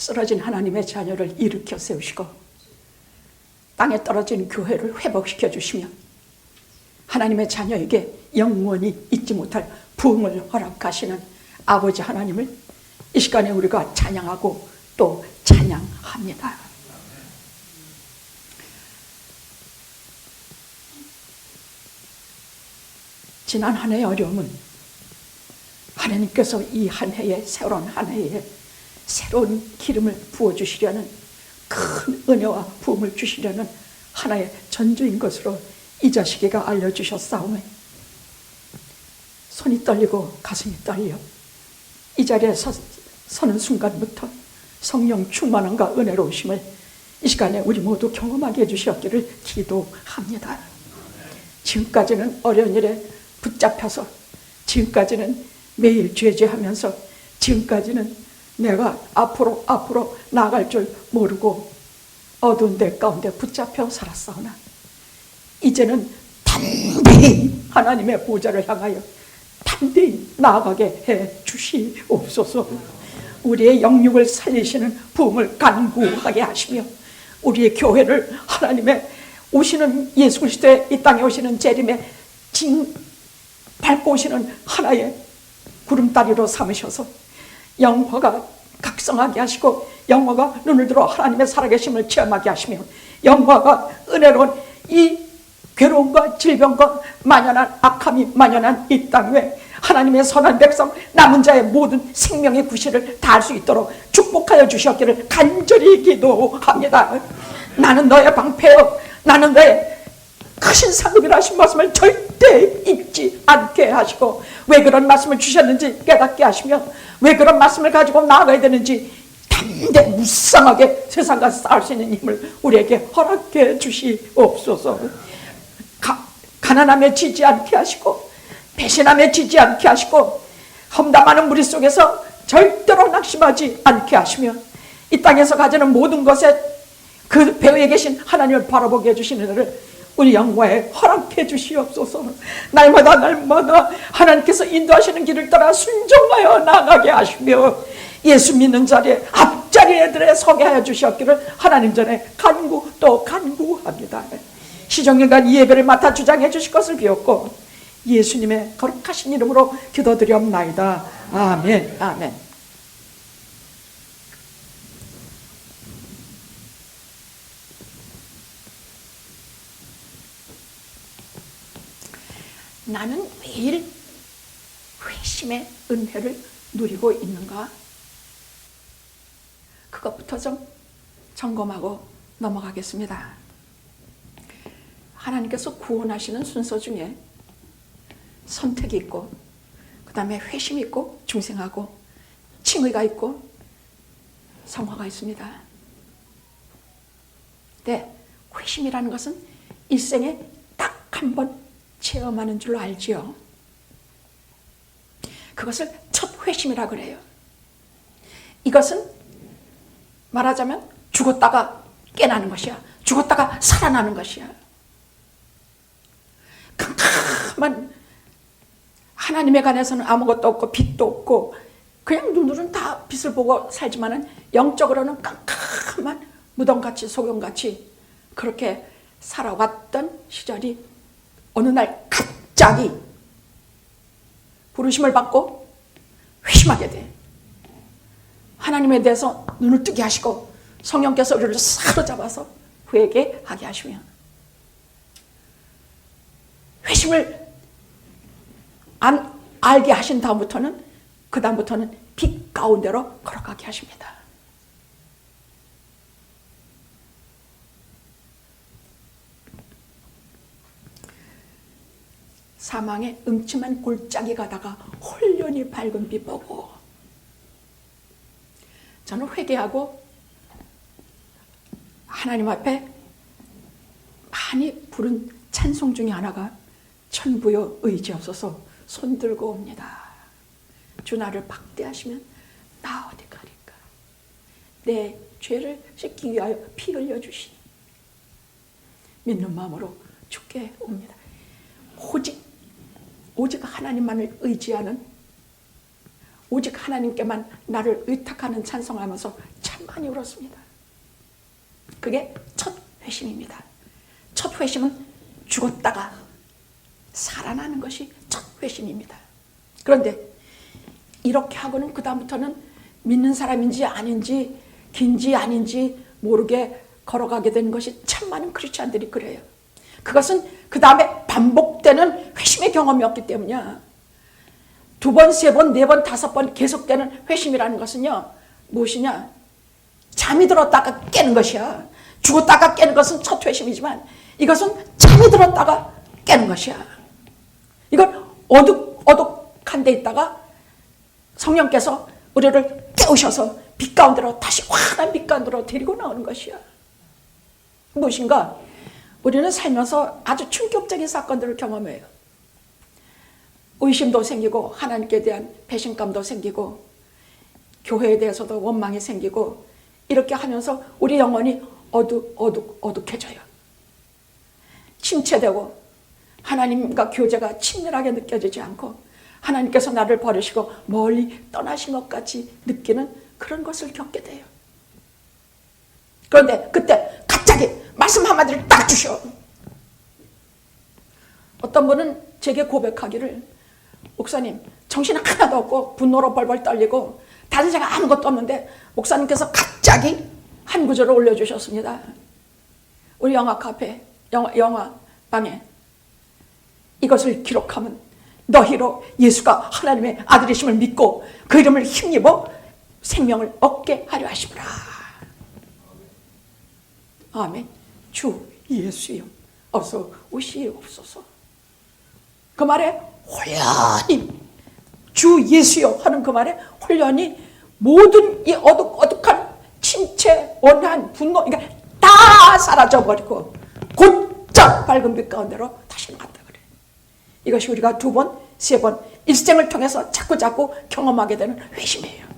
쓰러진 하나님의 자녀를 일으켜 세우시고 땅에 떨어진 교회를 회복시켜 주시며 하나님의 자녀에게 영원히 잊지 못할 부흥을 허락하시는 아버지 하나님을 이 시간에 우리가 찬양하고 또 찬양합니다. 지난 한 해의 어려움은 하나님께서 이 한 해에, 새로운 한 해에 새로운 기름을 부어주시려는 큰 은혜와 부음을 주시려는 하나의 전조인 것으로 이자식이가 알려주셨사오매 손이 떨리고 가슴이 떨려 이 자리에 서는 순간부터 성령 충만함과 은혜로우심을 이 시간에 우리 모두 경험하게 해주셨기를 기도합니다. 지금까지는 어려운 일에 붙잡혀서, 지금까지는 매일 죄죄하면서, 지금까지는 내가 앞으로 나아갈 줄 모르고 어두운 데 가운데 붙잡혀 살았사오나 이제는 담대히 하나님의 보좌를 향하여 담대히 나아가게 해 주시옵소서. 우리의 영육을 살리시는 부흥을 간구하게 하시며 우리의 교회를 하나님의 오시는 예수 그리스도의 이 땅에 오시는 재림의 밟고 오시는 하나의 구름다리로 삼으셔서 영화가 각성하게 하시고 영화가 눈을 들어 하나님의 살아계심을 체험하게 하시며 영화가 은혜로운 이 괴로움과 질병과 만연한 악함이 만연한 이 땅 위에 하나님의 선한 백성 남은 자의 모든 생명의 구실을 다할 수 있도록 축복하여 주셨기를 간절히 기도합니다. 나는 너의 방패요 나는 너의 크신 상급이라 하신 말씀을 절대 잊지 않게 하시고 왜 그런 말씀을 주셨는지 깨닫게 하시며 왜 그런 말씀을 가지고 나아가야 되는지 담대 무쌍하게 세상과 싸울 수 있는 힘을 우리에게 허락해 주시옵소서. 가난함에 지지 않게 하시고 배신함에 지지 않게 하시고 험담하는 무리 속에서 절대로 낙심하지 않게 하시며 이 땅에서 가지는 모든 것에 그 배후에 계신 하나님을 바라보게 해주시는 은혜를 우리 영광에 허락해 주시옵소서. 날마다 하나님께서 인도하시는 길을 따라 순종하여 나가게 하시며 예수 믿는 자리에 앞자리에 서게 하여 주셨기를 하나님 전에 또 간구합니다. 시종일관 이 예배를 맡아 주장해 주실 것을 비웠고 예수님의 거룩하신 이름으로 기도드리옵나이다. 아멘. 아멘. 나는 매일 회심의 은혜를 누리고 있는가? 그것부터 좀 점검하고 넘어가겠습니다. 하나님께서 구원하시는 순서 중에 선택이 있고 그 다음에 회심이 있고 중생하고 칭의가 있고 성화가 있습니다. 네, 회심이라는 것은 일생에 딱 한 번 체험하는 줄로 알지요. 그것을 첫 회심이라 그래요. 이것은 말하자면 죽었다가 깨나는 것이야. 죽었다가 살아나는 것이야. 깜깜한 하나님에 관해서는 아무것도 없고 빛도 없고 그냥 눈으로는 다 빛을 보고 살지만은 영적으로는 깜깜한 무덤같이 소경같이 그렇게 살아왔던 시절이 어느 날 갑자기 부르심을 받고 회심하게 돼. 하나님에 대해서 눈을 뜨게 하시고 성령께서 우리를 사로잡아서 회개하게 하시며 회심을 알게 하신 다음부터는 빛 가운데로 걸어가게 하십니다. 사망의 음침한 골짜기 가다가 홀연히 밝은 빛 보고 저는 회개하고 하나님 앞에 많이 부른 찬송 중에 하나가 천부여 의지없어서 손들고 옵니다. 주 나를 박대하시면 나 어디 가리까. 내 죄를 씻기 위하여 피 흘려주시니 믿는 마음으로 주께 옵니다. 오직 하나님만을 의지하는 오직 하나님께만 나를 의탁하는 찬송하면서 참 많이 울었습니다. 그게 첫 회심입니다. 첫 회심은 죽었다가 살아나는 것이 첫 회심입니다. 그런데 이렇게 하고는 그 다음부터는 믿는 사람인지 아닌지 긴지 아닌지 모르게 걸어가게 되는 것이 참 많은 크리스찬들이 그래요. 그것은 그 다음에 반복되는 회심의 경험이었기 때문이야. 2번, 3번, 4번, 5번 계속되는 회심이라는 것은요, 무엇이냐? 잠이 들었다가 깨는 것이야. 죽었다가 깨는 것은 첫 회심이지만 이것은 잠이 들었다가 깨는 것이야. 이건 어둑어둑한 데 있다가 성령께서 우리를 깨우셔서 빛 가운데로 다시 환한 빛 가운데로 데리고 나오는 것이야. 무엇인가? 우리는 살면서 아주 충격적인 사건들을 경험해요. 의심도 생기고 하나님께 대한 배신감도 생기고 교회에 대해서도 원망이 생기고 이렇게 하면서 우리 영혼이 어둑어둑해져요. 침체되고 하나님과 교제가 친밀하게 느껴지지 않고 하나님께서 나를 버리시고 멀리 떠나신 것 같이 느끼는 그런 것을 겪게 돼요. 그런데 그때 갑자기 말씀 한마디를 딱 주셔. 어떤 분은 제게 고백하기를, 목사님 정신 하나도 없고 분노로 벌벌 떨리고 다른 생각 아무것도 없는데 목사님께서 갑자기 한 구절을 올려주셨습니다. 우리 영화 카페, 영화 방에 이것을 기록하면 너희로 예수가 하나님의 아들이심을 믿고 그 이름을 힘입어 생명을 얻게 하려 하시구나. 아멘. 주 예수여 어서 오시옵소서. 그 말에 홀연히 주 예수여 하는 그 말에 홀연히 모든 이 어둑어둑한 침체, 원한, 분노, 그러니까 다 사라져버리고 곧장 밝은 빛 가운데로 다시 나갔다 그래. 이것이 우리가 2번, 3번 일생을 통해서 자꾸자꾸 경험하게 되는 회심이에요.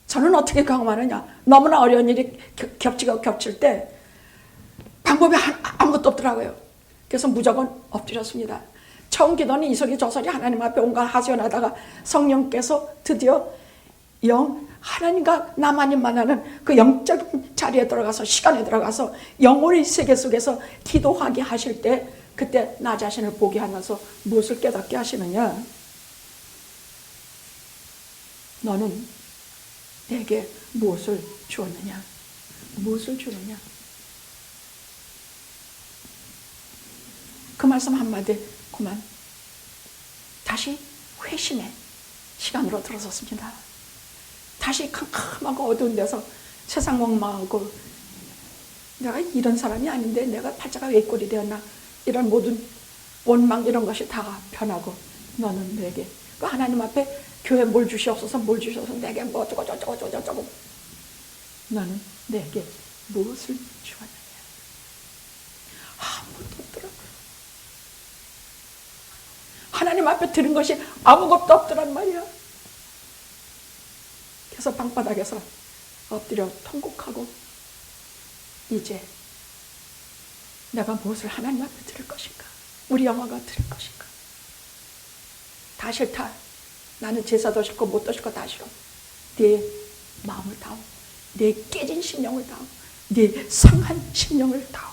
저는 어떻게 경험하느냐? 너무나 어려운 일이 겹칠 때 방법이 아무것도 없더라고요. 그래서 무조건 엎드렸습니다. 처음 기도는 이소리 저소리 하나님 앞에 온갖 하소연하다가 성령께서 드디어 하나님과 나만이 만나는 그 영적인 자리에 들어가서 시간에 들어가서 영혼의 세계 속에서 기도하게 하실 때 그때 나 자신을 보게 하면서 무엇을 깨닫게 하시느냐? 너는 내게 무엇을 주었느냐? 무엇을 주느냐? 그 말씀 한마디 그만 다시 회심의 시간으로 들어섰습니다. 다시 캄캄하고 어두운 데서 세상 멍망하고 내가 이런 사람이 아닌데 내가 팔자가 왜 꼴이 되었나, 이런 모든 원망 이런 것이 다 변하고 너는 내게 그 하나님 앞에 교회 뭘 주시옵소서 뭘 주셔서 내게 뭐 어쩌고 저쩌고 저쩌고 너는 내게 무엇을 주었느냐? 아무것도 없더라고요. 하나님 앞에 들은 것이 아무것도 없더란 말이야. 그래서 방바닥에서 엎드려 통곡하고 이제 내가 무엇을 하나님 앞에 들을 것인가? 우리 영화가 들을 것인가? 다 싫다. 나는 제사도 싫고 못도 싫고 다 싫어. 네 마음을 다오. 네 깨진 심령을 다오. 네 상한 심령을 다오.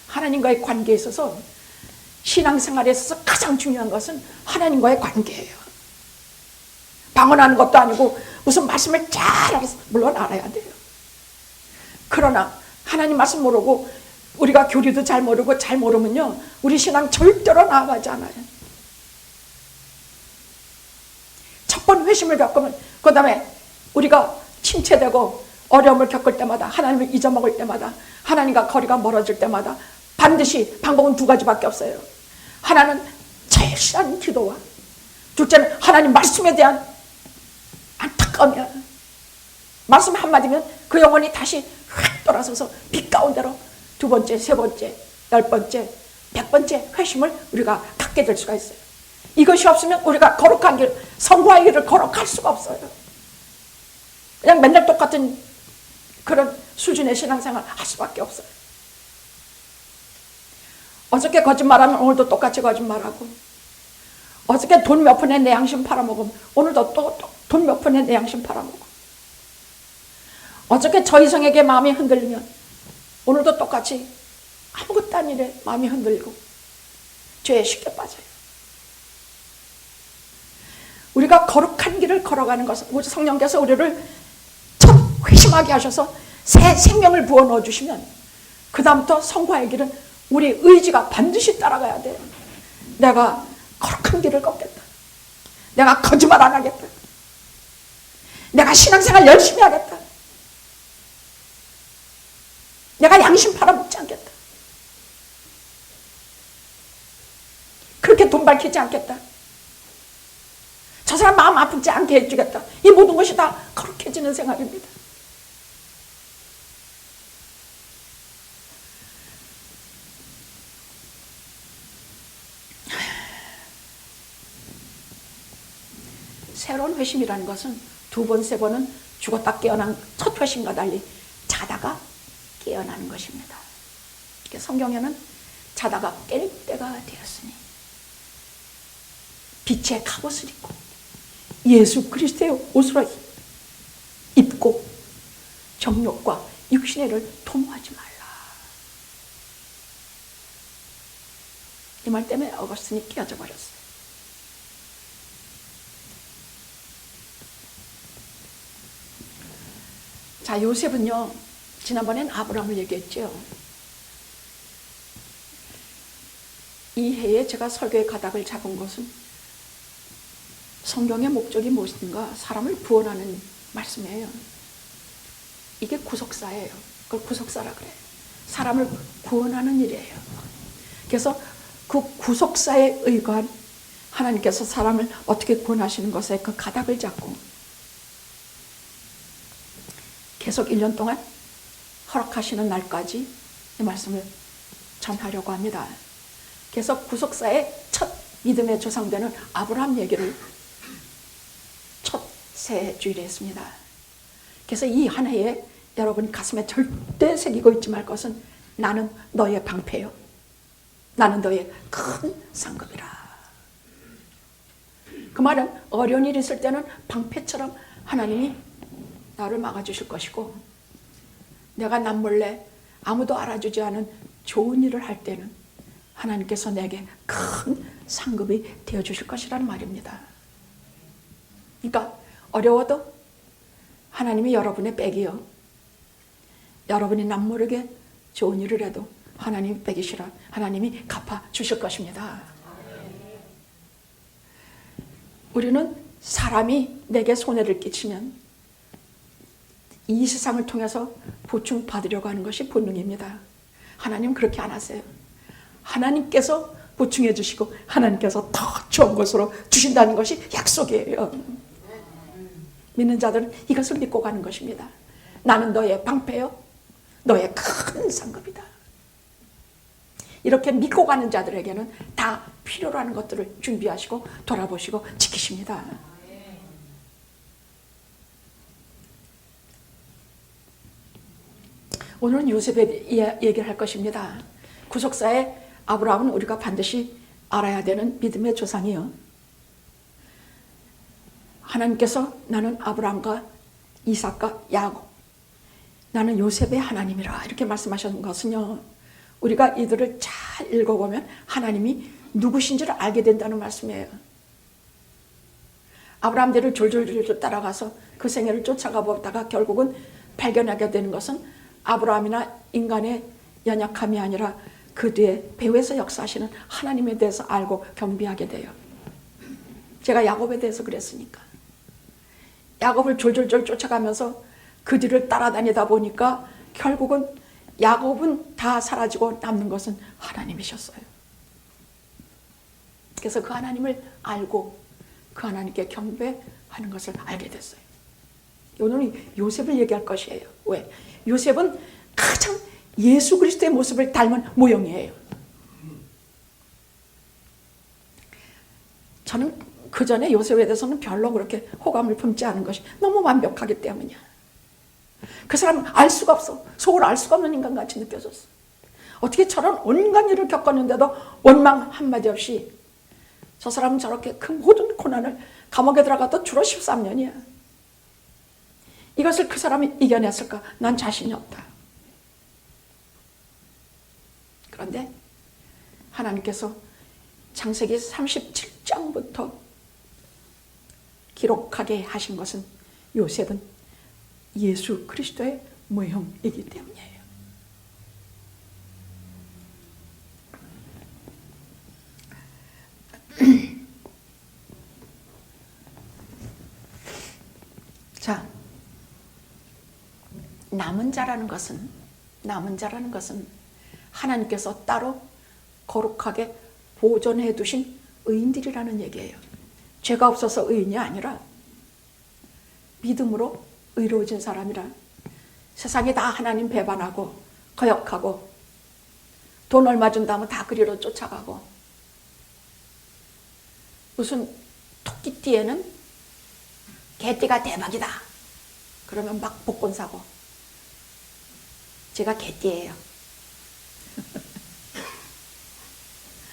하나님과의 관계에 있어서 신앙생활에 있어서 가장 중요한 것은 하나님과의 관계예요. 방언하는 것도 아니고 무슨 말씀을 잘 알아서 물론 알아야 돼요. 그러나 하나님 말씀 모르고 우리가 교리도 잘 모르고 잘 모르면요 우리 신앙 절대로 나아가지 않아요. 첫 번 회심을 겪으면 그 다음에 우리가 침체되고 어려움을 겪을 때마다 하나님을 잊어먹을 때마다 하나님과 거리가 멀어질 때마다 반드시 방법은 2가지밖에 없어요. 하나는 절실한 기도와 둘째는 하나님 말씀에 대한 안타까움이야. 말씀 한마디면 그 영혼이 다시 확 돌아서서 빛 가운데로 2번째, 3번째, 10번째, 100번째 회심을 우리가 갖게 될 수가 있어요. 이것이 없으면 우리가 거룩한 길, 성화의 길을 걸어갈 수가 없어요. 그냥 맨날 똑같은 그런 수준의 신앙생활 할 수밖에 없어요. 어저께 거짓말하면 오늘도 똑같이 거짓말하고 어저께 돈 몇 푼에 내 양심 팔아먹으면 오늘도 또 돈 몇 푼에 내 양심 팔아먹어. 어저께 저 이성에게 마음이 흔들리면 오늘도 똑같이 아무것도 아닌 일에 마음이 흔들리고 죄에 쉽게 빠져요. 우리가 거룩한 길을 걸어가는 것은 우리 성령께서 우리를 첫 회심하게 하셔서 새 생명을 부어 넣어주시면 그 다음부터 성화의 길은 우리 의지가 반드시 따라가야 돼요. 내가 거룩한 길을 걷겠다. 내가 거짓말 안 하겠다. 내가 신앙생활 열심히 하겠다. 내가 양심 팔아먹지 않겠다. 그렇게 돈 밝히지 않겠다. 저 사람 마음 아프지 않게 해주겠다. 이 모든 것이 다 거룩해지는 생활입니다. 새로운 회심이라는 것은 두 번, 세 번은 죽었다 깨어난 첫 회심과 달리 자다가 깨어나는 것입니다. 성경에는 자다가 깰 때가 되었으니 빛의 갑옷을 입고 예수 그리스도의 옷으로 입고 정욕과 육신의 일을 도모하지 말라. 이 말 때문에 어거스틴이 깨어져 버렸어요. 자, 요셉은요, 지난번엔 아브라함을 얘기했죠. 이 해에 제가 설교의 가닥을 잡은 것은 성경의 목적이 무엇인가? 사람을 구원하는 말씀이에요. 이게 구속사예요. 그걸 구속사라 그래요. 사람을 구원하는 일이에요. 그래서 그 구속사에 의거한 하나님께서 사람을 어떻게 구원하시는 것에 그 가닥을 잡고 계속 1년 동안 허락하시는 날까지 이 말씀을 전하려고 합니다. 그래서 구속사의 첫 믿음의 조상되는 아브라함 얘기를 첫 새 주일에 했습니다. 그래서 이 한 해에 여러분 가슴에 절대 새기고 있지 말 것은 나는 너의 방패요. 나는 너의 큰 상급이라. 그 말은 어려운 일이 있을 때는 방패처럼 하나님이 나를 막아주실 것이고, 내가 남몰래 아무도 알아주지 않은 좋은 일을 할 때는 하나님께서 내게 큰 상급이 되어주실 것이라는 말입니다. 그러니까 어려워도 하나님이 여러분의 백이요, 여러분이 남모르게 좋은 일을 해도 하나님이 백이시라 하나님이 갚아주실 것입니다. 우리는 사람이 내게 손해를 끼치면 이 세상을 통해서 보충받으려고 하는 것이 본능입니다. 하나님은 그렇게 안 하세요. 하나님께서 보충해 주시고 하나님께서 더 좋은 것으로 주신다는 것이 약속이에요. 믿는 자들은 이것을 믿고 가는 것입니다. 나는 너의 방패요, 너의 큰 상급이다. 이렇게 믿고 가는 자들에게는 다 필요로 하는 것들을 준비하시고 돌아보시고 지키십니다. 오늘은 요셉에 얘기를 할 것입니다. 구속사의 아브라함은 우리가 반드시 알아야 되는 믿음의 조상이요, 하나님께서 나는 아브라함과 이삭과 야곱, 나는 요셉의 하나님이라 이렇게 말씀하신 것은요, 우리가 이들을 잘 읽어보면 하나님이 누구신지를 알게 된다는 말씀이에요. 아브라함들을 졸졸졸 따라가서 그 생애를 쫓아가 보다가 결국은 발견하게 되는 것은 아브라함이나 인간의 연약함이 아니라 그 뒤에 배후에서 역사하시는 하나님에 대해서 알고 경배하게 돼요. 제가 야곱에 대해서 그랬으니까. 야곱을 졸졸졸 쫓아가면서 그 뒤를 따라다니다 보니까 결국은 야곱은 다 사라지고 남는 것은 하나님이셨어요. 그래서 그 하나님을 알고 그 하나님께 경배하는 것을 알게 됐어요. 오늘은 요셉을 얘기할 것이에요. 왜? 요셉은 가장 예수 그리스도의 모습을 닮은 모형이에요. 저는 그 전에 요셉에 대해서는 별로 그렇게 호감을 품지 않은 것이 너무 완벽하기 때문이야. 그 사람은 알 수가 없어. 속을 알 수가 없는 인간같이 느껴졌어. 어떻게 저런 온갖 일을 겪었는데도 원망 한마디 없이 저 사람은 저렇게 그 모든 고난을 감옥에 들어가도 주로 13년이야. 이것을 그 사람이 이겨냈을까? 난 자신이 없다. 그런데 하나님께서 창세기 37장부터 기록하게 하신 것은 요셉은 예수 그리스도의 모형이기 때문이에요. 자, 남은 자라는 것은 하나님께서 따로 거룩하게 보존해 두신 의인들이라는 얘기예요. 죄가 없어서 의인이 아니라 믿음으로 의로워진 사람이라. 세상이 다 하나님 배반하고 거역하고 돈 얼마 준다면 다 그리로 쫓아가고, 무슨 토끼띠에는 개띠가 대박이다 그러면 막 복권 사고. 제가 개띠예요.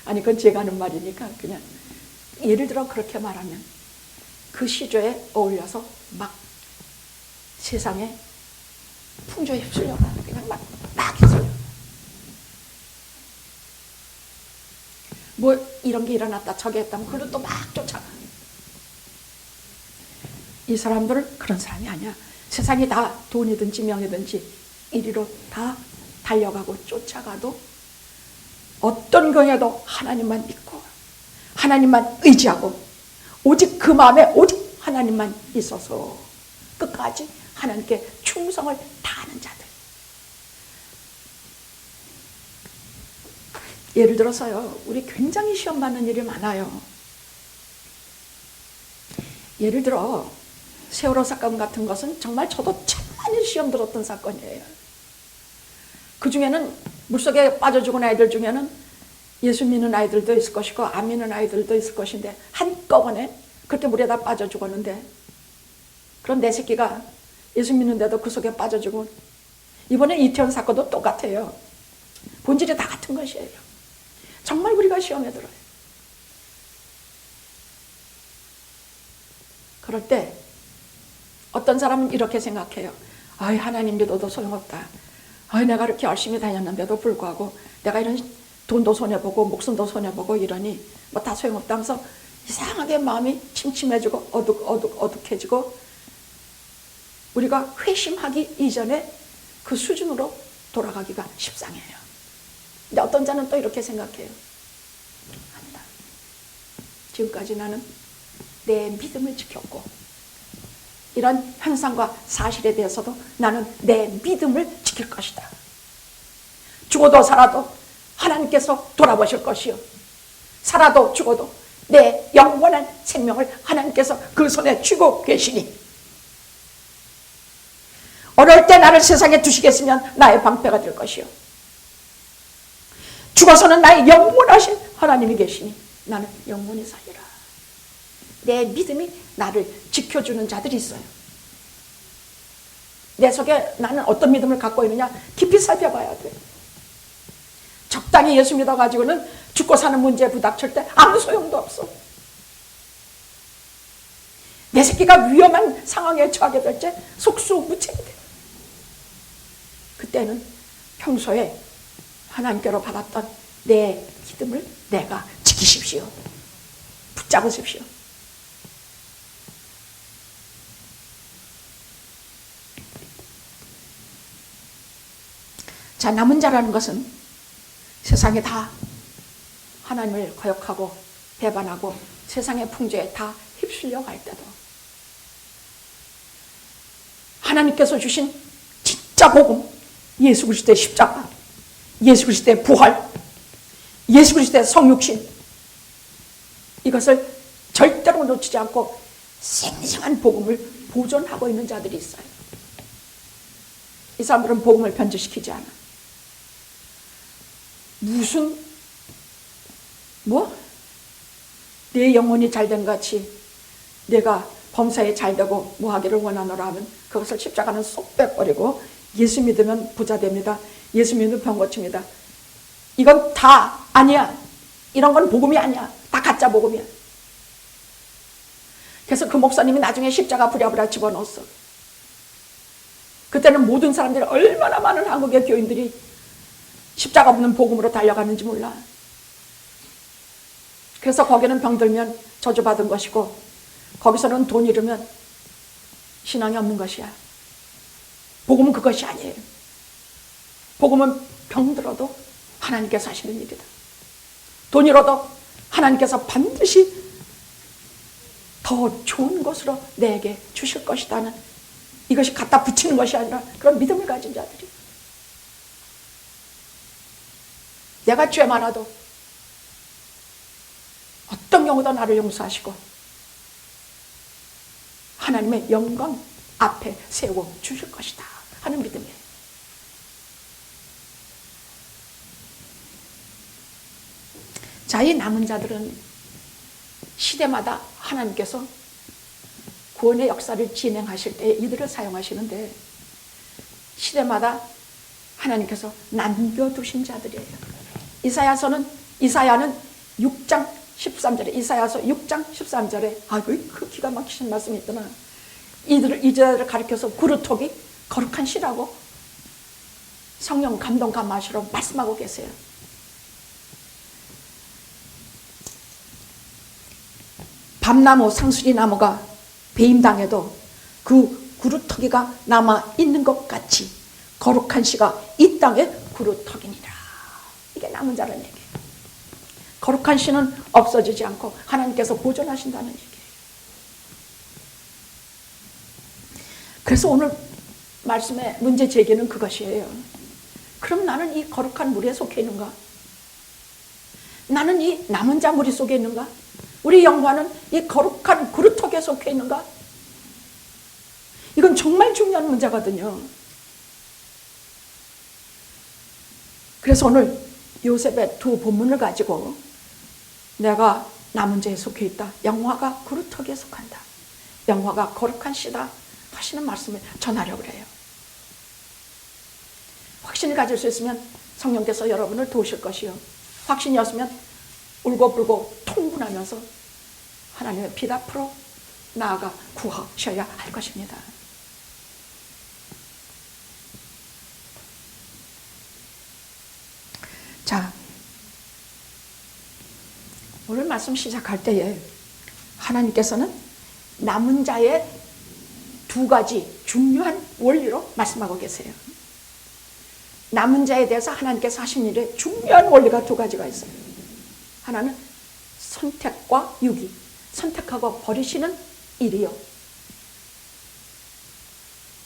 아니 그건 제가 하는 말이니까 그냥 예를 들어 그렇게 말하면 그 시조에 어울려서 막 세상에 풍조에 휩쓸려가. 그냥 막 휩쓸려. 뭐 이런 게 일어났다 저게 했다면 그걸로 또 막 쫓아가. 이 사람들은 그런 사람이 아니야. 세상이 다 돈이든지 명예든지 이리로 다 달려가고 쫓아가도 어떤 경우에도 하나님만 믿고 하나님만 의지하고 오직 그 마음에 오직 하나님만 있어서 끝까지 하나님께 충성을 다하는 자들. 예를 들어서요, 우리 굉장히 시험 받는 일이 많아요. 예를 들어 세월호 사건 같은 것은 정말 저도 참 많이 시험 들었던 사건이에요. 그 중에는 물속에 빠져 죽은 아이들 중에는 예수 믿는 아이들도 있을 것이고 안 믿는 아이들도 있을 것인데 한꺼번에 그렇게 물에다 빠져 죽었는데, 그런 내 새끼가 예수 믿는데도 그 속에 빠져 죽은, 이번에 이태원 사건도 똑같아요. 본질이 다 같은 것이에요. 정말 우리가 시험에 들어요. 그럴 때 어떤 사람은 이렇게 생각해요. 아이, 하나님 믿어도 소용없다. 아이, 내가 이렇게 열심히 다녔는데도 불구하고 내가 이런 돈도 손해보고 목숨도 손해보고 이러니 뭐 다 소용없다 하면서 이상하게 마음이 침침해지고 어둑해지고 우리가 회심하기 이전에 그 수준으로 돌아가기가 십상해요. 근데 어떤 자는 또 이렇게 생각해요. 아니다. 지금까지 나는 내 믿음을 지켰고 이런 현상과 사실에 대해서도 나는 내 믿음을 지킬 것이다. 죽어도 살아도 하나님께서 돌아보실 것이요, 살아도 죽어도 내 영원한 생명을 하나님께서 그 손에 쥐고 계시니 어려울 때 나를 세상에 두시겠으면 나의 방패가 될 것이요, 죽어서는 나의 영원하신 하나님이 계시니 나는 영원히 살리라. 내 믿음이 나를 지켜주는 자들이 있어요. 내 속에 나는 어떤 믿음을 갖고 있느냐 깊이 살펴봐야 돼. 적당히 예수 믿어가지고는 죽고 사는 문제에 부닥칠 때 아무 소용도 없어. 내 새끼가 위험한 상황에 처하게 될 때 속수무책이 돼. 그때는 평소에 하나님께로 받았던 내 믿음을 내가 지키십시오. 붙잡으십시오. 자, 남은 자라는 것은 세상에 다 하나님을 거역하고 배반하고 세상의 풍조에 다 휩쓸려 갈 때도 하나님께서 주신 진짜 복음, 예수 그리스도의 십자가, 예수 그리스도의 부활, 예수 그리스도의 성육신, 이것을 절대로 놓치지 않고 생생한 복음을 보존하고 있는 자들이 있어요. 이 사람들은 복음을 변질시키지 않아. 무슨 내 영혼이 잘된 같이 내가 범사에 잘되고 뭐하기를 원하노라 하면 그것을 십자가는 쏙 빼버리고 예수 믿으면 부자 됩니다. 예수 믿으면 병 고칩니다. 이건 다 아니야. 이런 건 복음이 아니야. 다 가짜 복음이야. 그래서 그 목사님이 나중에 십자가 부랴부랴 집어넣었어. 그때는 모든 사람들이 얼마나 많은 한국의 교인들이 십자가 없는 복음으로 달려가는지 몰라. 그래서 거기는 병들면 저주받은 것이고 거기서는 돈 잃으면 신앙이 없는 것이야. 복음은 그것이 아니에요. 복음은 병들어도 하나님께서 하시는 일이다. 돈 잃어도 하나님께서 반드시 더 좋은 것으로 내게 주실 것이다는, 이것이 갖다 붙이는 것이 아니라 그런 믿음을 가진 자들이. 내가 죄 많아도 어떤 경우도 나를 용서하시고 하나님의 영광 앞에 세워 주실 것이다 하는 믿음이에요. 자, 이 남은 자들은 시대마다 하나님께서 구원의 역사를 진행하실 때 이들을 사용하시는데, 시대마다 하나님께서 남겨두신 자들이에요. 이사야는 6장 13절에, 이사야서 6장 13절에, 그 기가 막히신 말씀이 있더나. 이들을 가리켜서 구루토기 거룩한 시라고 성령 감동 감화시로 말씀하고 계세요. 밤나무 상수리 나무가 배임당해도 그 구루터기가 남아 있는 것 같이 거룩한 씨가 이 땅에 구루터기니라. 이게 남은 자라는 얘기예요. 거룩한 씨는 없어지지 않고 하나님께서 보존하신다는 얘기예요. 그래서 오늘 말씀의 문제 제기는 그것이에요. 그럼 나는 이 거룩한 무리에 속해 있는가? 나는 이 남은 자 무리 속에 있는가? 우리 영혼은 이 거룩한 그루터기에 속해 있는가? 이건 정말 중요한 문제거든요. 그래서 오늘 요셉의 두 본문을 가지고 내가 남은 자에 속해 있다, 영화가 그루터기에 속한다, 영화가 거룩한 씨다 하시는 말씀을 전하려고 해요. 확신을 가질 수 있으면 성령께서 여러분을 도우실 것이요, 확신이 없으면 울고불고 통분하면서 하나님의 빛 앞으로 나아가 구하셔야 할 것입니다. 자, 오늘 말씀 시작할 때에 하나님께서는 남은 자의 두 가지 중요한 원리로 말씀하고 계세요. 남은 자에 대해서 하나님께서 하신 일에 중요한 원리가 두 가지가 있어요. 하나는 선택과 유기, 선택하고 버리시는 일이요.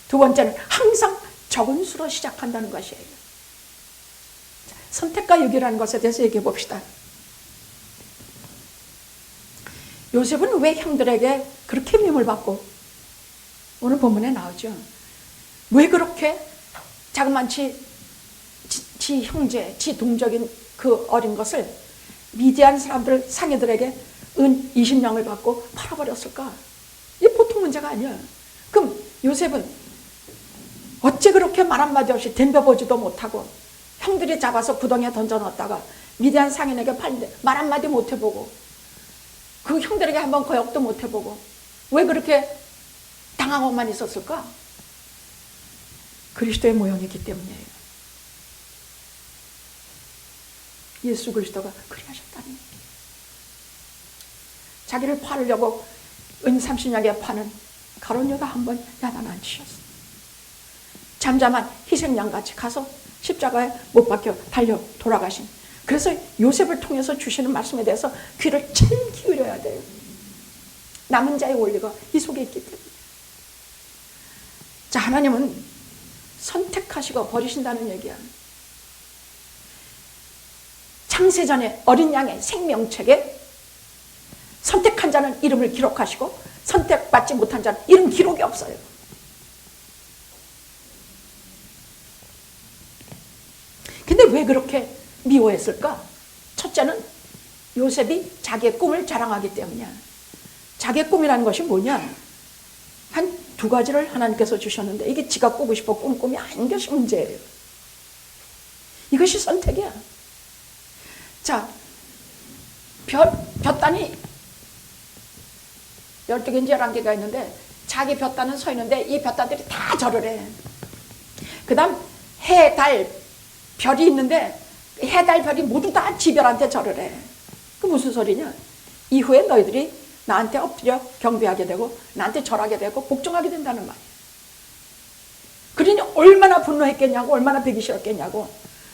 두 번째는 항상 적은 수로 시작한다는 것이에요. 선택과 유기라는 것에 대해서 얘기해 봅시다. 요셉은 왜 형들에게 그렇게 미움을 받고, 오늘 본문에 나오죠. 왜 그렇게 자그만치 지 형제, 지 동족인 그 어린 것을 미디안 사람들, 상해들에게 은 20냥을 받고 팔아버렸을까? 이게 보통 문제가 아니야. 그럼 요셉은 어째 그렇게 말 한마디 없이 덤벼보지도 못하고 형들이 잡아서 구덩이에 던져넣었다가 미디안 상인에게 팔는데 말 한마디 못해보고 그 형들에게 한번 거역도 못해보고 왜 그렇게 당하고만 있었을까? 그리스도의 모형이기 때문이에요. 예수 그리스도가 그리하셨다는 얘기예요. 자기를 팔으려고 은 30냥에 파는 가룟 유다 한번 야단 안 치셨어. 잠잠한 희생양같이 가서 십자가에 못 박혀 달려 돌아가신, 그래서 요셉을 통해서 주시는 말씀에 대해서 귀를 잘 기울여야 돼요. 남은 자의 원리가 이 속에 있기 때문에. 자, 하나님은 선택하시고 버리신다는 얘기야. 창세전에 어린 양의 생명책에 선택한 자는 이름을 기록하시고 선택받지 못한 자는 이름 기록이 없어요. 근데 왜 그렇게 미워했을까? 첫째는 요셉이 자기의 꿈을 자랑하기 때문이야. 자기의 꿈이라는 것이 뭐냐? 한 두 가지를 하나님께서 주셨는데 이게 지가 꾸고 싶어 꾼 꿈이 아닌 것이 문제예요. 이것이 선택이야. 자, 볕단이 12개, 11개가 있는데 자기 볕단은 서 있는데 이 볕단들이 다 절을 해. 그 다음 해, 달, 별이 있는데 해, 달, 별이 모두 다 지별한테 절을 해. 그 무슨 소리냐? 이후에 너희들이 나한테 엎드려 경배하게 되고 나한테 절하게 되고 복종하게 된다는 말이야. 그러니 얼마나 분노했겠냐고, 얼마나 배기 싫었겠냐고.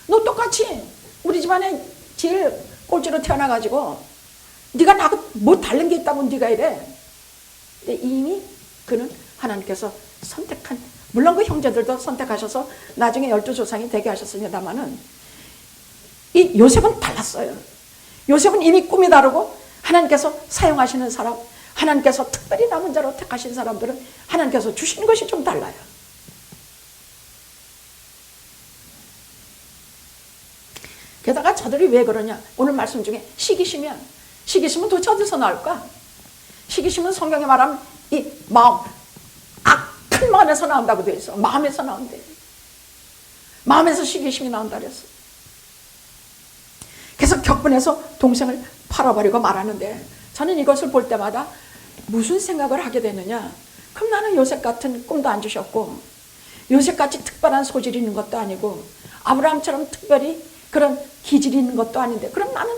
너 똑같이 우리 집안에 제일 꼴찌로 태어나가지고 네가 나하고 뭐 다른 게 있다고 네가 이래. 근데 이미 그는 하나님께서 선택한, 물론 그 형제들도 선택하셔서 나중에 12조상이 되게 하셨습니다마는 이 요셉은 달랐어요. 요셉은 이미 꿈이 다르고 하나님께서 사용하시는 사람, 하나님께서 특별히 남은 자로 택하신 사람들은 하나님께서 주신 것이 좀 달라요. 게다가 저들이 왜 그러냐? 오늘 말씀 중에 시기심이야. 시기심은 도대체 어디서 나올까? 시기심은 성경에 말하면 이 마음, 악한 마음에서 나온다고 되어 있어. 마음에서 나온대. 마음에서 시기심이 나온다 그랬어. 그래서 격분해서 동생을 팔아버리고 말하는데, 저는 이것을 볼 때마다 무슨 생각을 하게 되느냐? 그럼 나는 요셉 같은 꿈도 안 주셨고 요셉같이 특별한 소질이 있는 것도 아니고 아브라함처럼 특별히 그런 기질이 있는 것도 아닌데, 그럼 나는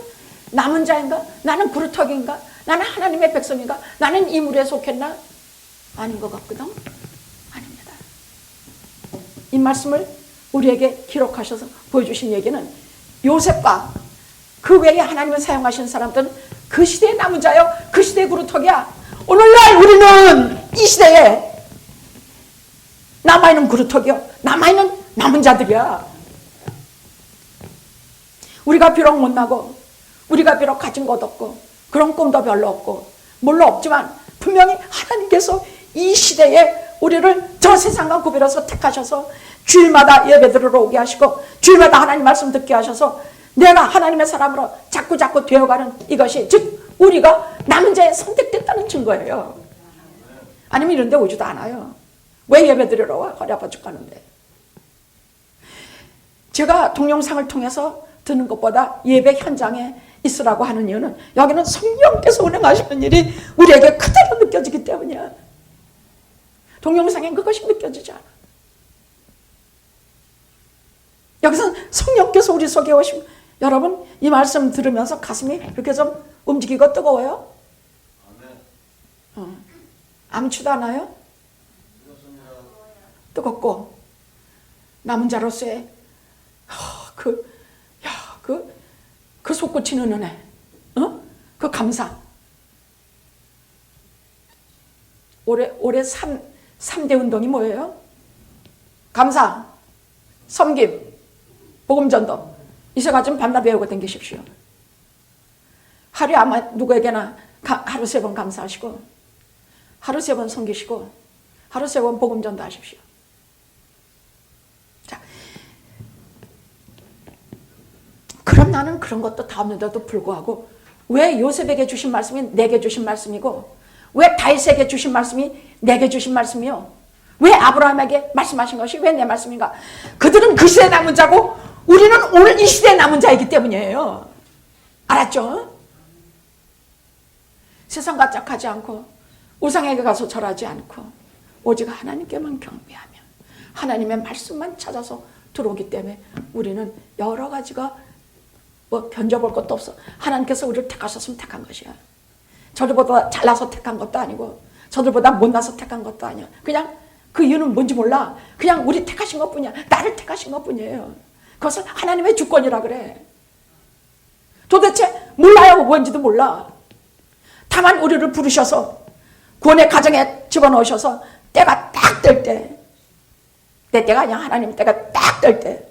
남은 자인가? 나는 구루터기인가? 나는 하나님의 백성인가? 나는 이 무리에 속했나? 아닌 것 같거든? 아닙니다. 이 말씀을 우리에게 기록하셔서 보여주신 얘기는 요셉과 그 외에 하나님을 사용하신 사람들은 그 시대의 남은 자요, 그 시대의 구루터기야. 오늘날 우리는 이 시대에 남아있는 구루터기요, 남아있는 남은 자들이야. 우리가 비록 못나고 우리가 비록 가진 것 없고 그런 꿈도 별로 없고 물론 없지만 분명히 하나님께서 이 시대에 우리를 저 세상과 구별해서 택하셔서 주일마다 예배드리러 오게 하시고 주일마다 하나님 말씀 듣게 하셔서 내가 하나님의 사람으로 자꾸 되어가는 이것이, 즉 우리가 남은 자에 선택됐다는 증거예요. 아니면 이런 데 오지도 않아요. 왜 예배드리러 와? 허리 아파 죽겠는데. 제가 동영상을 통해서 듣는 것보다 예배 현장에 있으라고 하는 이유는 여기는 성령께서 운행하시는 일이 우리에게 그대로 느껴지기 때문이야. 동영상엔 그것이 느껴지지 않아. 여기서 성령께서 우리 속에 오시면, 여러분 이 말씀 들으면서 가슴이 이렇게 좀 움직이고 뜨거워요? 아무렇지도 않아요? 뜨겁고 남은 자로서의 그 솟구치는 은혜, 그 감사. 올해 3대 운동이 뭐예요? 감사, 섬김, 복음전도. 이 세 가지는 밤낮 배우고 댕기십시오. 하루에 아마 누구에게나 하루 3번 감사하시고 하루 3번 섬기시고 하루 3번 복음전도 하십시오. 자, 그럼 나는 그런 것도 다 없는데도 불구하고 왜 요셉에게 주신 말씀이 내게 주신 말씀이고 왜 다윗에게 주신 말씀이 내게 주신 말씀이요? 왜 아브라함에게 말씀하신 것이 왜 내 말씀인가? 그들은 그 시대에 남은 자고 우리는 오늘 이 시대에 남은 자이기 때문이에요. 알았죠? 세상과 짝하지 않고 우상에게 가서 절하지 않고 오직 하나님께만 경배하며 하나님의 말씀만 찾아서 들어오기 때문에 우리는 여러 가지가 뭐 견뎌볼 것도 없어. 하나님께서 우리를 택하셨으면 택한 것이야. 저들보다 잘나서 택한 것도 아니고 저들보다 못나서 택한 것도 아니야. 그냥 그 이유는 뭔지 몰라. 그냥 우리 택하신 것뿐이야. 나를 택하신 것뿐이에요. 그것을 하나님의 주권이라 그래. 도대체 몰라요. 뭔지도 몰라. 다만 우리를 부르셔서 구원의 가정에 집어넣으셔서 때가 딱 될 때, 내 때가 아니야. 하나님 때가 딱 될 때,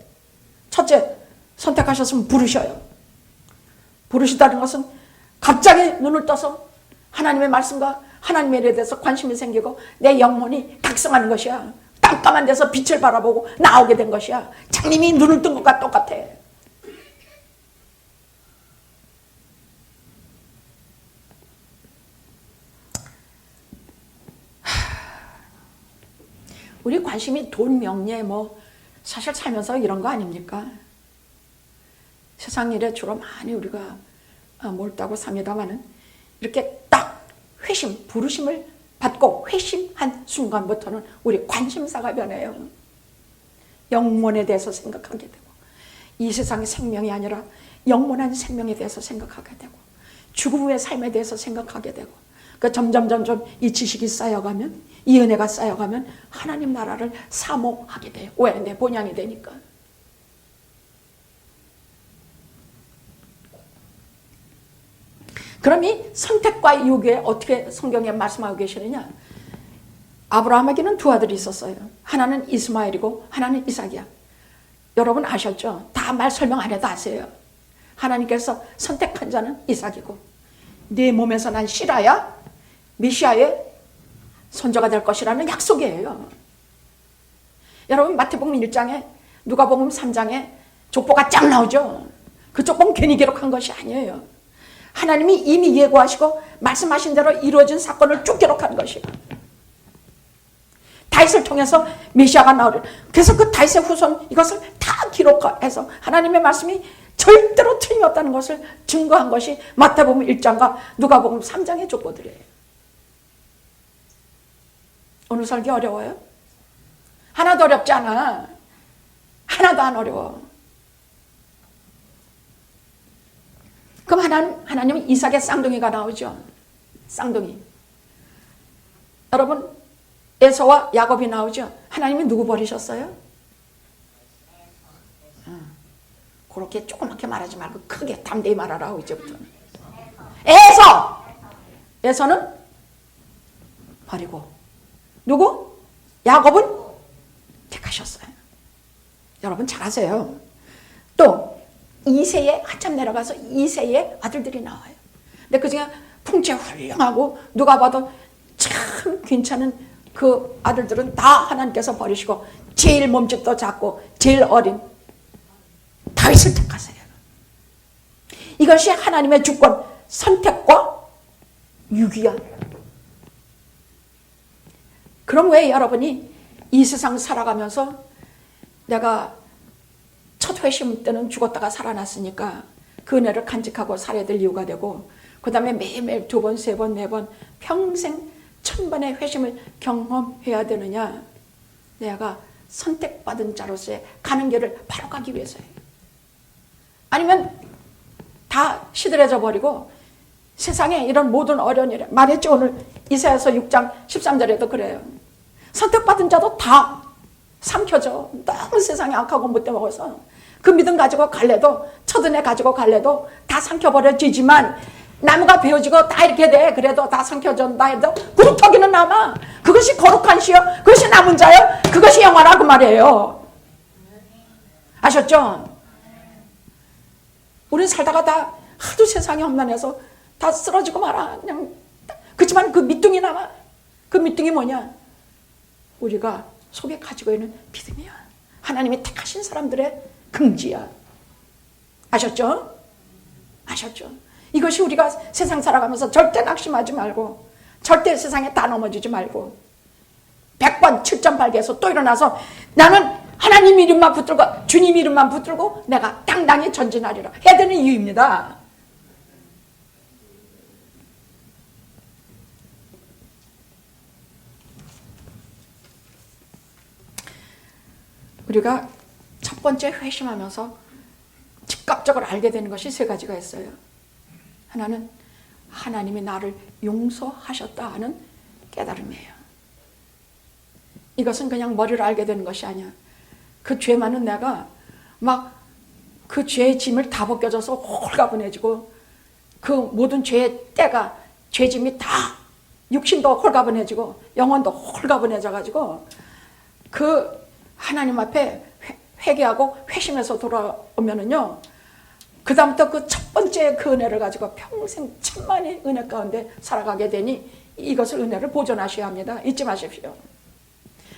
첫째 선택하셨으면 부르셔요. 부르시다는 것은 갑자기 눈을 떠서 하나님의 말씀과 하나님에 대해서 관심이 생기고 내 영혼이 각성하는 것이야. 깜깜한 데서 빛을 바라보고 나오게 된 것이야. 장님이 눈을 뜬 것과 똑같아. 우리 관심이 돈, 명예, 뭐 사실 살면서 이런 거 아닙니까? 세상 일에 주로 많이 우리가 몰두하고 삽니다만은 이렇게 딱 회심, 부르심을 받고 회심한 순간부터는 우리 관심사가 변해요. 영혼에 대해서 생각하게 되고, 이 세상의 생명이 아니라 영원한 생명에 대해서 생각하게 되고, 죽음 후의 삶에 대해서 생각하게 되고, 그러니까 점점 이 지식이 쌓여가면, 이 은혜가 쌓여가면 하나님 나라를 사모하게 돼요. 왜? 내 본향이 되니까. 그럼 이 선택과 유기에 어떻게 성경에 말씀하고 계시느냐? 아브라함에게는 두 아들이 있었어요. 하나는 이스마엘이고 하나는 이삭이야. 여러분 아셨죠? 다 말 설명 안 해도 아세요. 하나님께서 선택한 자는 이삭이고, 네 몸에서 난 시라야 메시아의 손자가 될 것이라는 약속이에요. 여러분 마태복음 1장에 누가복음 3장에 족보가 쫙 나오죠. 그 족보는 괜히 기록한 것이 아니에요. 하나님이 이미 예고하시고 말씀하신 대로 이루어진 사건을 쭉 기록한 것이에요. 다윗을 통해서 메시아가 나오려. 그래서 그 다윗의 후손 이것을 다 기록해서 하나님의 말씀이 절대로 틀림없다는 것을 증거한 것이 마태복음 1장과 누가복음 3장의 족보들이에요. 오늘 설교 어려워요? 하나도 어렵지 않아. 하나도 안 어려워. 그럼 하나님은 이삭의 쌍둥이가 나오죠. 쌍둥이. 여러분 에서와 야곱이 나오죠. 하나님이 누구 버리셨어요? 그렇게 조그맣게 말하지 말고 크게 담대히 말하라고. 이제부터 에서는 버리고 누구? 야곱은 택하셨어요. 여러분 잘 아세요. 또 이새에 한참 내려가서 이새의 아들들이 나와요. 근데 그중에 풍채 훌륭하고 누가 봐도 참 괜찮은 그 아들들은 다 하나님께서 버리시고 제일 몸집도 작고 제일 어린 다윗을 택하세요. 이것이 하나님의 주권, 선택과 유기야. 그럼 왜 여러분이 이 세상 살아가면서 내가 첫 회심 때는 죽었다가 살아났으니까 그 은혜를 간직하고 살아야 될 이유가 되고, 그 다음에 매일매일 두 번, 세 번, 네 번 평생 1000번의 회심을 경험해야 되느냐? 내가 선택받은 자로서의 가는 길을 바로 가기 위해서예요. 아니면 다 시들해져 버리고 세상에 이런 모든 어려운 일, 말했죠. 오늘 이사야서 6장 13절에도 그래요. 선택받은 자도 다 삼켜져. 너무 세상이 악하고 못돼 먹어서 그 믿음 가지고 갈래도, 첫 은혜 가지고 갈래도 다 삼켜버려지지만, 나무가 베어지고 다 이렇게 돼. 그래도 다 삼켜진다 해도 구루터기는 남아. 그것이 거룩한 시요, 그것이 남은 자요, 그것이 영원하고 그 말이에요. 아셨죠? 우린 살다가 다 하도 세상이 험난해서 다 쓰러지고 말아. 그냥. 그렇지만 그 밑둥이 남아. 그 밑둥이 뭐냐? 우리가 속에 가지고 있는 믿음이야. 하나님이 택하신 사람들의 긍지야. 아셨죠? 아셨죠? 이것이 우리가 세상 살아가면서 절대 낙심하지 말고, 절대 세상에 다 넘어지지 말고, 100번 7.8개에서 또 일어나서 나는 하나님 이름만 붙들고 주님 이름만 붙들고 내가 당당히 전진하리라 해야 되는 이유입니다. 우리가 첫 번째 회심하면서 즉각적으로 알게 되는 것이 세 가지가 있어요. 하나는 하나님이 나를 용서하셨다 하는 깨달음이에요. 이것은 그냥 머리로 알게 되는 것이 아니야. 그 죄 많은 내가 막 그 죄의 짐을 다 벗겨져서 홀가분해지고, 그 모든 죄의 때가, 죄짐이 다 육신도 홀가분해지고 영혼도 홀가분해져가지고 그 하나님 앞에 회개하고 회심해서 돌아오면은요, 그 다음부터 그 첫 번째 그 은혜를 가지고 평생 천만의 은혜 가운데 살아가게 되니 이것을 은혜를 보존하셔야 합니다. 잊지 마십시오.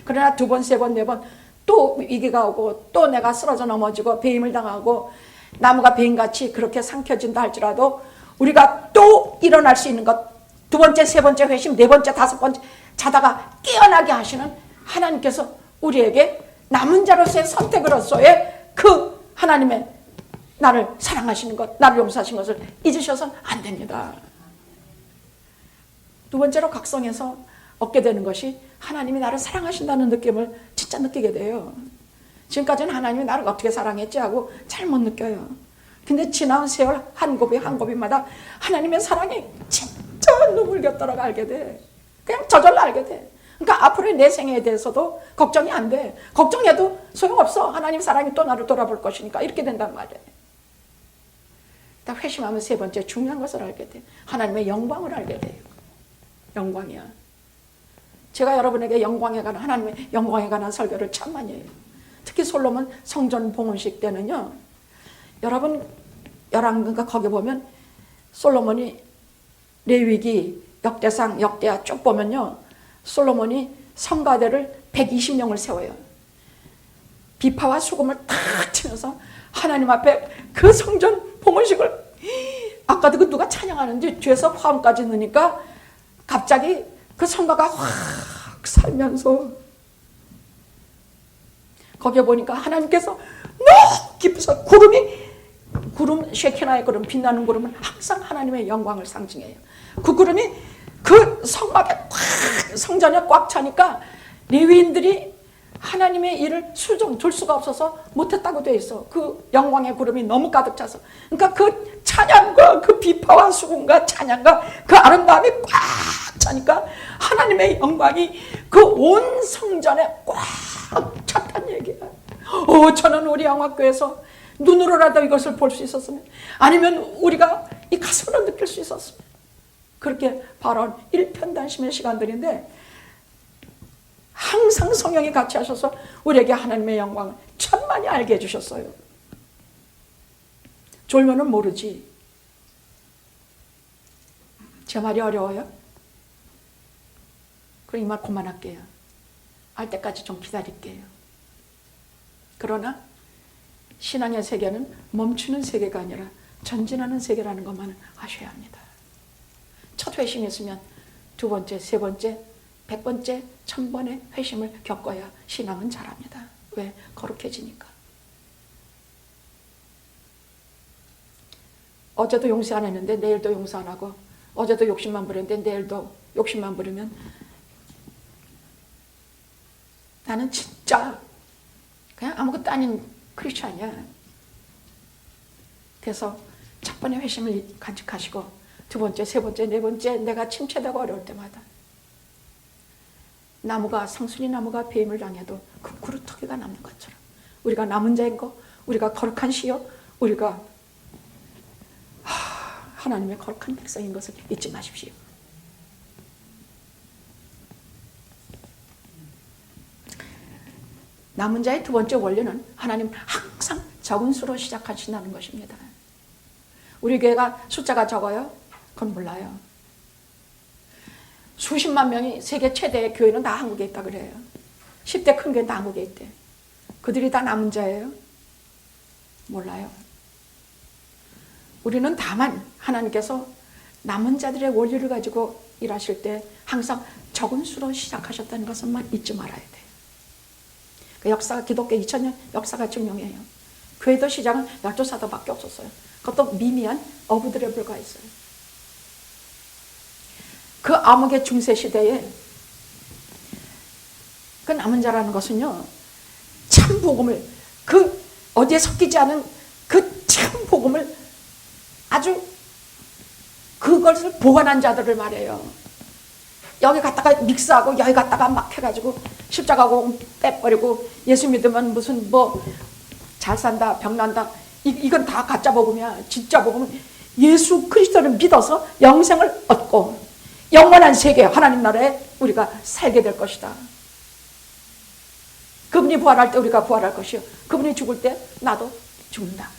그러나 두 번, 세 번, 네 번 또 위기가 오고 또 내가 쓰러져 넘어지고 배임을 당하고 나무가 배임같이 그렇게 삼켜진다 할지라도 우리가 또 일어날 수 있는 것, 두 번째, 세 번째 회심, 네 번째, 다섯 번째 자다가 깨어나게 하시는 하나님께서 우리에게 남은 자로서의 선택으로서의 그 하나님의 나를 사랑하시는 것, 나를 용서하신 것을 잊으셔서는 안 됩니다. 두 번째로 각성해서 얻게 되는 것이 하나님이 나를 사랑하신다는 느낌을 진짜 느끼게 돼요. 지금까지는 하나님이 나를 어떻게 사랑했지 하고 잘 못 느껴요. 근데 지나온 세월 한 고비 한 고비마다 하나님의 사랑이 진짜 눈물겹도록 알게 돼. 그냥 저절로 알게 돼. 그러니까 앞으로의 내 생애에 대해서도 걱정이 안 돼. 걱정해도 소용없어. 하나님 사랑이 또 나를 돌아볼 것이니까. 이렇게 된단 말이에요. 딱 회심하면 세 번째 중요한 것을 알게 돼. 하나님의 영광을 알게 돼요. 영광이야. 제가 여러분에게 영광에 관한, 하나님의 영광에 관한 설교를 참 많이 해요. 특히 솔로몬 성전 봉헌식 때는요, 여러분 열왕기가 거기 보면 솔로몬이 레위기, 역대상, 역대하 쭉 보면요, 솔로몬이 성가대를 120명을 세워요. 비파와 수금을 탁 치면서 하나님 앞에 그 성전 봉헌식을, 아까도 그 누가 찬양하는지 뒤에서 화음까지 넣으니까 갑자기 그 성가가 확 살면서 거기에 보니까 하나님께서 너무 기쁘셔서 구름 쉐키나의 구름, 빛나는 구름은 항상 하나님의 영광을 상징해요. 그 구름이 그 성막에 꽉, 성전에 꽉 차니까 레위인들이 하나님의 일을 둘 수가 없어서 못했다고 되어 있어. 그 영광의 구름이 너무 가득 차서. 그러니까 그 찬양과 그 비파와 수금과 찬양과 그 아름다움이 꽉 차니까 하나님의 영광이 그 온 성전에 꽉 찼다는 얘기야. 저는 우리 영화교회에서 눈으로라도 이것을 볼 수 있었으면, 아니면 우리가 이 가슴으로 느낄 수 있었으면, 그렇게 바로 일편단심의 시간들인데 항상 성령이 같이 하셔서 우리에게 하나님의 영광을 참 많이 알게 해주셨어요. 졸면은 모르지. 제 말이 어려워요? 그럼 이 말 그만할게요. 알 때까지 좀 기다릴게요. 그러나 신앙의 세계는 멈추는 세계가 아니라 전진하는 세계라는 것만 아셔야 합니다. 첫 회심했으면 두 번째, 세 번째, 100번째, 1000번의 회심을 겪어야 신앙은 잘합니다. 왜? 거룩해지니까. 어제도 용서 안 했는데 내일도 용서 안 하고, 어제도 욕심만 부렸는데 내일도 욕심만 부리면 나는 진짜 그냥 아무것도 아닌 크리스찬이야. 그래서 첫 번의 회심을 간직하시고 두 번째, 세 번째, 네 번째 내가 침체되고 어려울 때마다 나무가, 상순이 나무가 배임을 당해도 그 구루터기가 남는 것처럼 우리가 남은 자인 거, 우리가 거룩한 시여, 우리가 하나님의 거룩한 백성인 것을 잊지 마십시오. 남은 자의 두 번째 원리는 하나님 항상 적은 수로 시작하신다는 것입니다. 우리 교회가 숫자가 적어요? 그건 몰라요. 수십만 명이 세계 최대의 교회는 다 한국에 있다 그래요. 10대 큰 교회는 다 한국에 있대. 그들이 다 남은 자예요? 몰라요. 우리는 다만 하나님께서 남은 자들의 원리를 가지고 일하실 때 항상 적은 수로 시작하셨다는 것만 잊지 말아야 돼요. 그 역사가, 기독교 2000년 역사가 증명해요. 교회도 시작은 12사도밖에 없었어요. 그것도 미미한 어부들에 불과했어요. 그 암흑의 중세 시대에 그 남은 자라는 것은요, 참 복음을, 그 어디에 섞이지 않은 그 참 복음을 아주 그것을 보관한 자들을 말해요. 여기 갔다가 믹스하고 여기 갔다가 막 해가지고 십자가 복음 빼버리고 예수 믿으면 무슨 뭐 잘 산다, 병난다, 이건 다 가짜 복음이야. 진짜 복음은 예수 그리스도를 믿어서 영생을 얻고 영원한 세계 하나님 나라에 우리가 살게 될 것이다. 그분이 부활할 때 우리가 부활할 것이요, 그분이 죽을 때 나도 죽는다.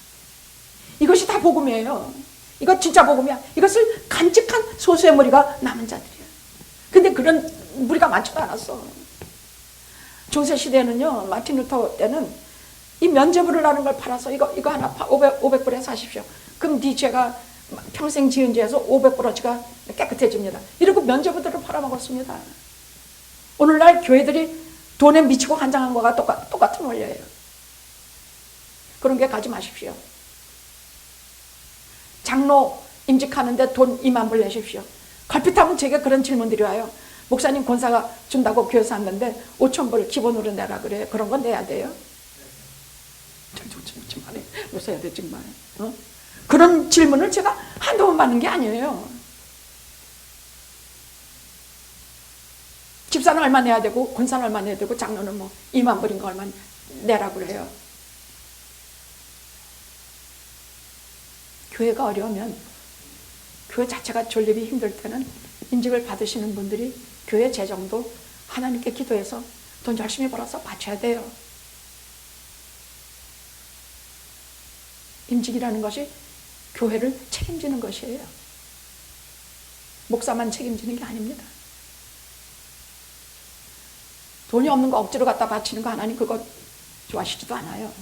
이것이 다 복음이에요. 이거 진짜 복음이야. 이것을 간직한 소수의 무리가 남은 자들이야. 근데 그런 무리가 많지도 않았어. 중세 시대에는요, 마틴 루터 때는 이 면죄부라는 걸 팔아서 이거 하나 500불에 사십시오. 그럼 네 죄가 평생 지은 죄에서 500%가 깨끗해집니다. 이러고 면죄부들을 팔아먹었습니다. 오늘날 교회들이 돈에 미치고 환장한 거가 똑같은 원리예요. 그런 게 가지 마십시오. 장로 임직하는데 돈 2만 불 내십시오. 걸핏하면 제게 그런 질문들이 와요. 목사님 권사가 준다고 교회에서 왔는데 5,000불 기본으로 내라 그래. 그런 건 내야 돼요? 정말 못 써야 돼 정말. 그런 질문을 제가 한두 번 받는 게 아니에요. 집사는 얼마 내야 되고 권사는 얼마 내야 되고 장로는 뭐 2만 불인가 얼마 내라 그래요. 교회가 어려우면, 교회 자체가 존립이 힘들 때는 인직을 받으시는 분들이 교회 재정도 하나님께 기도해서 돈 열심히 벌어서 바쳐야 돼요. 임직이라는 것이 교회를 책임지는 것이에요. 목사만 책임지는 게 아닙니다. 돈이 없는 거 억지로 갖다 바치는 거 하나님 그거 좋아하시지도 않아요.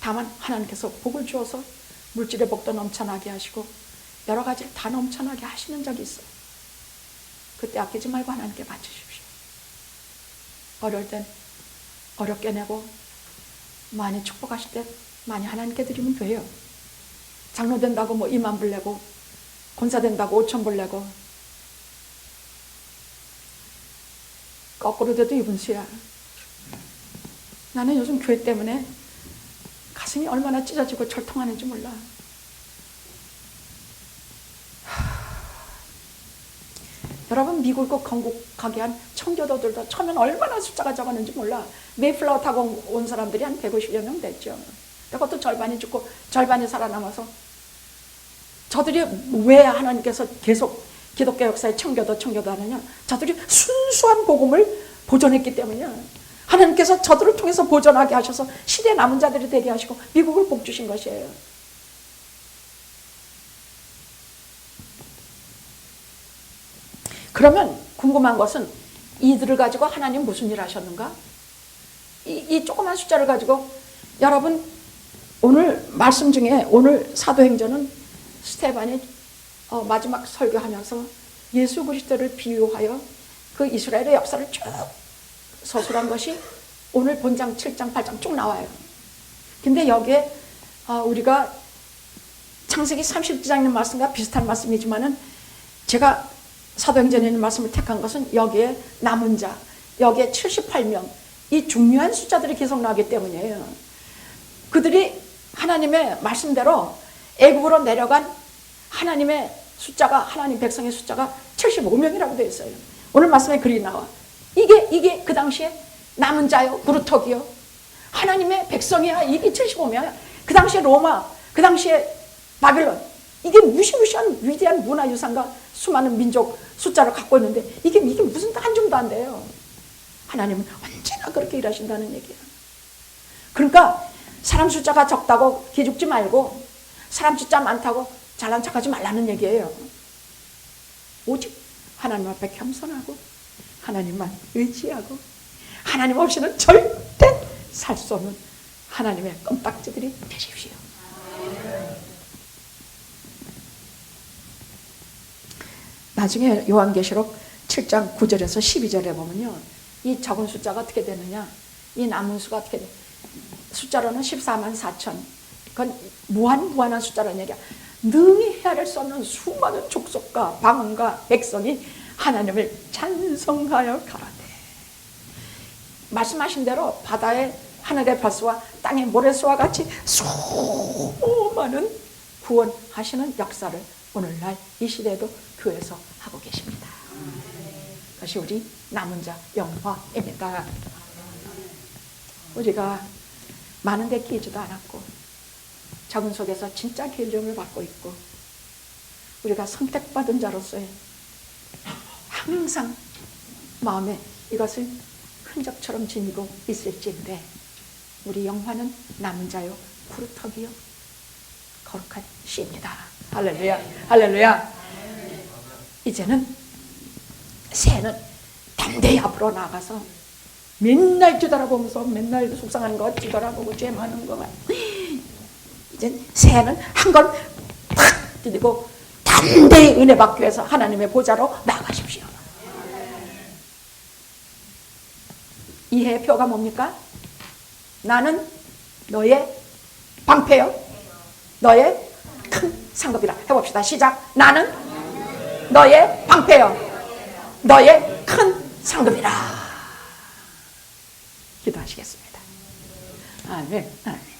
다만 하나님께서 복을 주어서 물질의 복도 넘쳐나게 하시고 여러 가지 다 넘쳐나게 하시는 적이 있어요. 그때 아끼지 말고 하나님께 바치십시오. 어려울 땐 어렵게 내고 많이 축복하실 때 많이 하나님께 드리면 돼요. 장로 된다고 뭐 2만 불 내고 권사 된다고 5,000불 내고 거꾸로 돼도 이분수야. 나는 요즘 교회 때문에 가슴이 얼마나 찢어지고 절통하는지 몰라. 여러분 미국과 건국 가게 한 청교도들도 처음엔 얼마나 숫자가 적었는지 몰라. 메이플라워 타고 온 사람들이 한 150여 명 됐죠. 그것도 절반이 죽고 절반이 살아남아서 저들이 왜 하나님께서 계속 기독교 역사에 청교도 하느냐. 저들이 순수한 복음을 보존했기 때문이야. 하나님께서 저들을 통해서 보존하게 하셔서 시대에 남은 자들이 되게 하시고 미국을 복주신 것이에요. 그러면 궁금한 것은 이들을 가지고 하나님 무슨 일 하셨는가? 이 조그만 숫자를 가지고 여러분 오늘 말씀 중에 오늘 사도행전은 스테반이 마지막 설교하면서 예수 그리스도를 비유하여 그 이스라엘의 역사를 쭉 서술한 것이 오늘 본장 7장 8장 쭉 나와요. 근데 여기에 우리가 창세기 30장 있는 말씀과 비슷한 말씀이지만은 제가 사도행전에 있는 말씀을 택한 것은 여기에 남은 자, 여기에 78명, 이 중요한 숫자들이 계속 나오기 때문이에요. 그들이 하나님의 말씀대로 애굽으로 내려간 하나님의 숫자가, 하나님 백성의 숫자가 75명이라고 되어 있어요. 오늘 말씀에 글이 나와. 이게 그 당시에 남은 자요, 그루터기요. 하나님의 백성이야. 이게 75명이야. 그 당시에 로마, 그 당시에 바빌론. 이게 무시무시한 위대한 문화유산과 수많은 민족 숫자를 갖고 있는데 이게 무슨 한 줌도 안 돼요. 하나님은 언제나 그렇게 일하신다는 얘기예요. 그러니까 사람 숫자가 적다고 기죽지 말고 사람 숫자 많다고 잘난 척하지 말라는 얘기예요. 오직 하나님 앞에 겸손하고 하나님만 의지하고 하나님 없이는 절대 살 수 없는 하나님의 껌딱지들이 되십시오. 나중에 요한계시록 7장 9절에서 12절에 보면요. 이 적은 숫자가 어떻게 되느냐. 이 남은 수가 어떻게 돼. 숫자로는 14만 4천. 그건 무한한 숫자라는 얘기야. 능히 헤아릴 수 없는 수많은 족속과 방언과 백성이 하나님을 찬송하여 가라되. 말씀하신 대로 바다의 하늘의 별수와 땅의 모래수와 같이 수많은 구원하시는 역사를 오늘날 이 시대에도 교회에서 하고 계십니다. 그것이 우리 남은 자 영화입니다. 우리가 많은 데 끼지도 않았고 적은 속에서 진짜 길름을 받고 있고 우리가 선택받은 자로서의 항상 마음에 이것을 흔적처럼 지니고 있을지인데 우리 영화는 남은 자요 구루터기요 거룩한 씨입니다. 할렐루야, 할렐루야. 이제는 새해는 담대히 앞으로 나가서 맨날 뒤돌아보면서 맨날 속상한 거 뒤돌아보고 죄 많은 거만 이젠 새해는 한 건 팍 디디고 담대히 은혜 받기 위해서 하나님의 보좌로 나가십시오. 이 해의 표가 뭡니까? 나는 너의 방패요, 너의 큰 상급이라. 해봅시다. 시작. 나는 너의 방패여 너의 큰 상급이라. 기도하시겠습니다. 아멘. 아멘.